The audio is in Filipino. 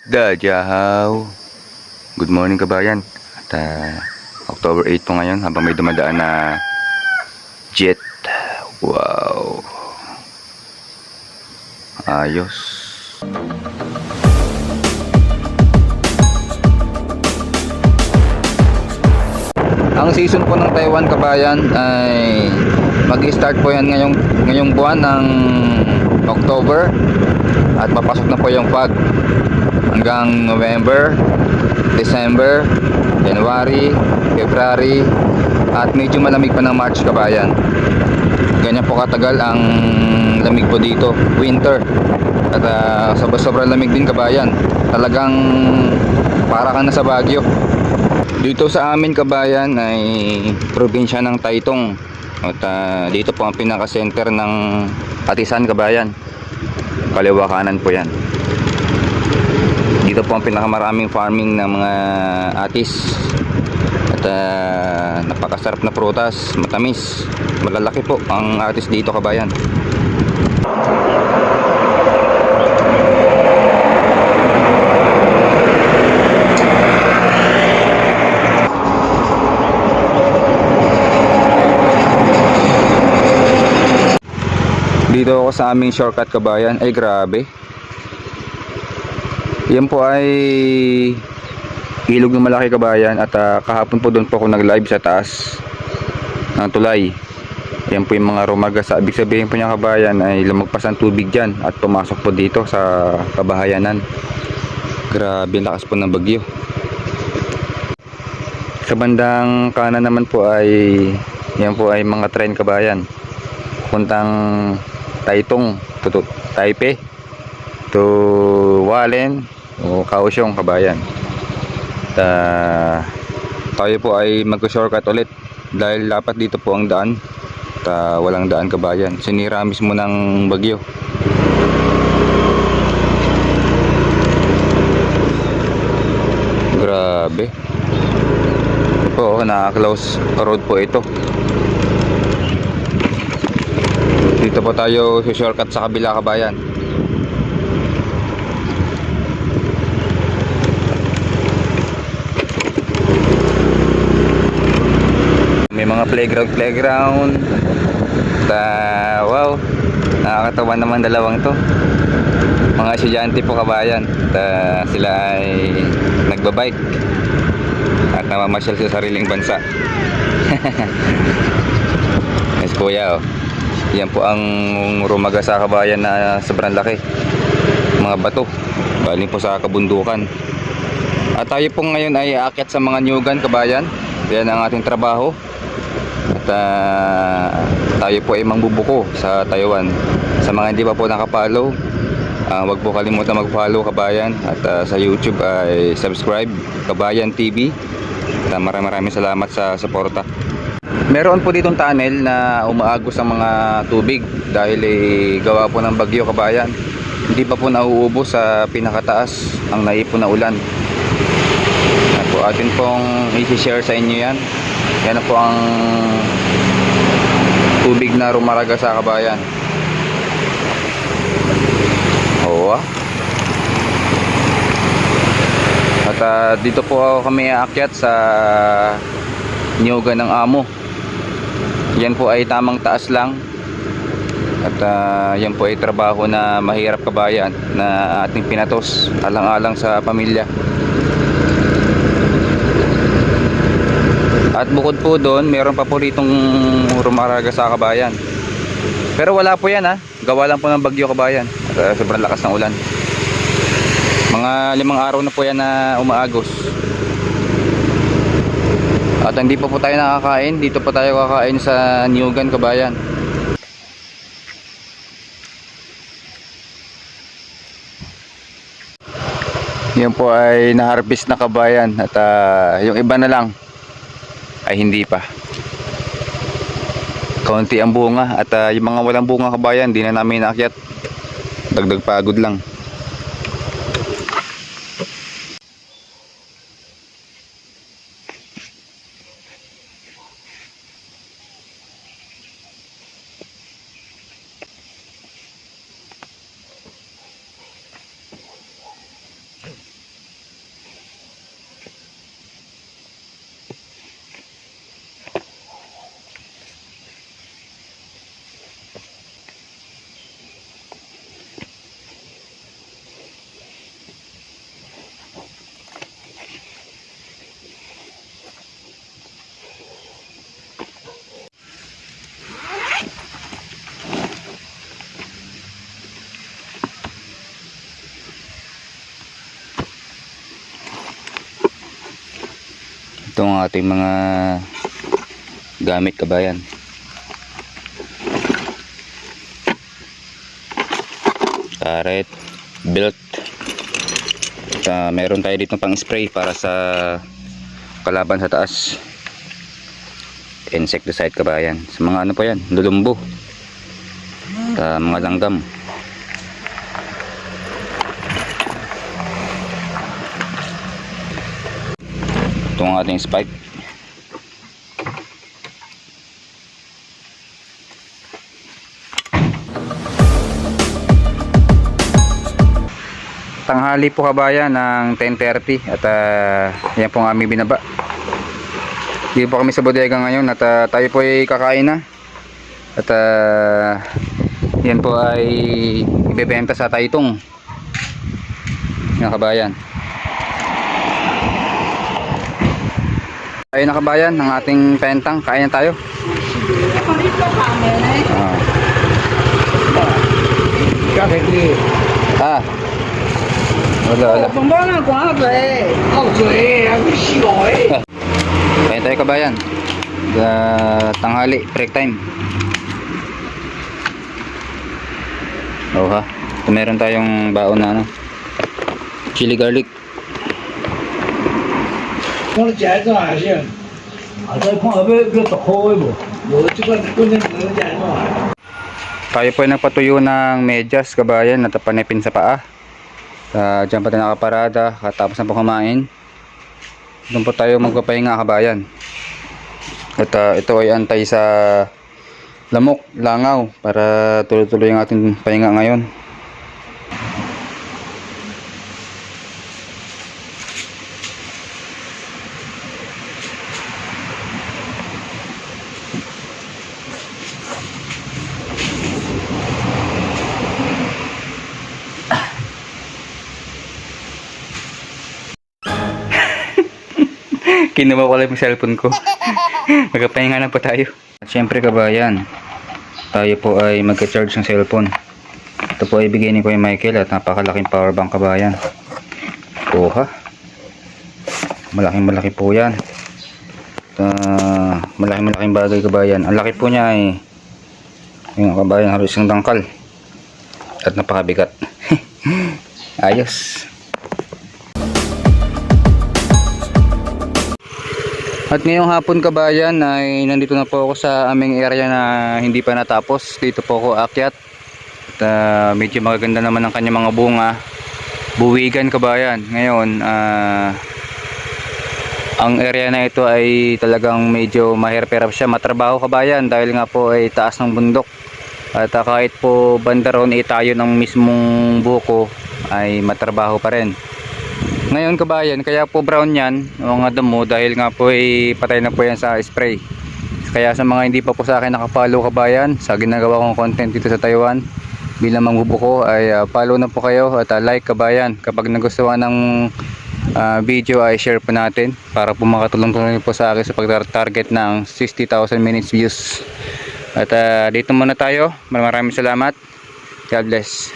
Dajahaw. Good morning kabayan. At October 8 po ngayon habang may dumadaan na jet. Wow. Ayos. Ang season po ng Taiwan kabayan ay mag-start po yan ngayong buwan ng October at papasok na po yung fog hanggang November, December, January, February at medyo malamig pa ng March kabayan. Ganyan po katagal ang lamig po dito, winter. At sobrang lamig din kabayan. Talagang para kang nasa Baguio. Dito sa amin kabayan ay probinsya ng Taytong. At dito po ang pinaka-center ng Atisan kabayan. Kaliwa kanan po yan. Dito po ang pinakamaraming farming ng mga atis. At napakasarap na prutas, matamis. Malalaki po ang atis dito kabayan. Dito ako sa aming shortcut kabayan. Ay grabe. Yan po ay ilog ng malaki kabayan. At kahapon po doon po ako nag live sa taas ng tulay. Yan po yung mga rumagasa. Ibig sabihin po niya kabayan ay lumagpas ang tubig dyan at pumasok po dito sa kabahayanan. Grabe lakas po ng bagyo. Sa bandang kanan naman po ay yan po ay mga train kabayan puntang Taytong to Taipei to Walen o Kaohsiung kabayan. Tayo po ay mag-shortcut ulit dahil dapat dito po ang daan at walang daan kabayan, sinira mismo ng bagyo. Grabe po, naka-close road po ito. Dito po tayo shortcut sa kabila kabayan. May mga playground. Wow, nakakatawa naman dalawang to. Mga estudyante po kabayan. Sila ay nagbabike at namamasyal sa sariling bansa. Yes kuya, oh. Yan po ang rumaga sa kabayan na sobrang laki. Mga bato galing po sa kabundukan. At tayo po ngayon ay aakyat sa mga nyugan kabayan. Yan ang ating trabaho. At tayo po ay mangbubuko sa Taiwan. Sa mga hindi pa po nakapollow, wag po kalimutan mag-follow kabayan. At sa YouTube ay subscribe Kabayan TV. At maraming salamat sa suporta. Meron po ditong tunnel na umaagos ang mga tubig dahil gawa po ng bagyo kabayan. Hindi pa po nauubos sa pinakataas ang naipon na ulan. At po atin pong i-share sa inyo yan. Yan po ang tubig na rumaraga sa kabayan. Oo. At dito po kami aakyat sa Nyugan ng Amo. Yan po ay tamang taas lang. At yan po ay trabaho na mahirap kabayan na ating pinatos alang-alang sa pamilya. At bukod po doon, meron pa po ditong rumaraga sa kabayan. Pero wala po yan gawa lang po ng bagyo kabayan. At sobrang lakas ng ulan. Mga 5 araw na po yan na umaagos. At hindi pa po tayo nakakain. Dito pa tayo kakain sa Nyugan kabayan. Yan po ay na-harvest na kabayan. At yung iba na lang ay hindi pa. Kaunti ang bunga. At yung mga walang bunga kabayan, di na namin naakyat. Dagdag pagod lang. Ito ang ating mga gamit kabayan. Karet, belt. At meron tayo dito pang spray para sa kalaban sa taas. Insecticide kabayan. Sa mga ano pa yan, lulumbo. At mga langgam. Ito ang ating spike. Tanghali po kabayan ng 10:30 at yan po ang aming binaba. Dito po kami sa bodega ngayon at tayo po ay kakain na. At yan po ay ibebenta sa Taytong. Yan kabayan. Ayun na kabayan ng ating pentang. Kain na tayo. Wala. Kain tayo kabayan. Tanghali, break time. Ha. Meron tayong baon na ano. Chili garlic. Tayo po ay nagpatuyo ng medyas kabayan at panipin sa paa. Diyan pa tayo nakaparada katapos na po kumain. Doon po tayo magpapahinga kabayan. At ito ay antay sa lamok, langaw para tuloy-tuloy ang ating pahinga ngayon. Kinuha ko lang yung cellphone ko. Magpapahinga na po tayo. At syempre kabayan, tayo po ay magka-charge ng cellphone. Ito po ay bigay ni Kuya Michael at napakalaking power bank kabayan. Ha. Malaking po yan. Malaking bagay kabayan. Ang laki po niya ay yung kabayan halos isang dangkal. At napakabigat. Ayos. At ngayong hapon kabayan ay nandito na po ako sa aming area na hindi pa natapos. Dito po ako akyat. At medyo magaganda naman ang kanyang mga bunga. Buwigan kabayan. Ngayon ang area na ito ay talagang medyo mahirap-hirap siya matrabaho kabayan dahil nga po ay taas ng bundok. At kahit po bandaron tayo ng mismong buko ay matrabaho pa rin. Ngayon kabayan, kaya po brown yan mga damo dahil nga po ay patay na po yan sa spray. Kaya sa mga hindi pa po sa akin nakapollow kabayan sa ginagawa kong content dito sa Taiwan bilang mangbubuko ay follow na po kayo at like kabayan. Kapag nagustuhan ng video ay share po natin para po makatulong-tulong po sa akin sa pag-target ng 60,000 minutes views. At dito muna tayo. Maraming salamat. God bless.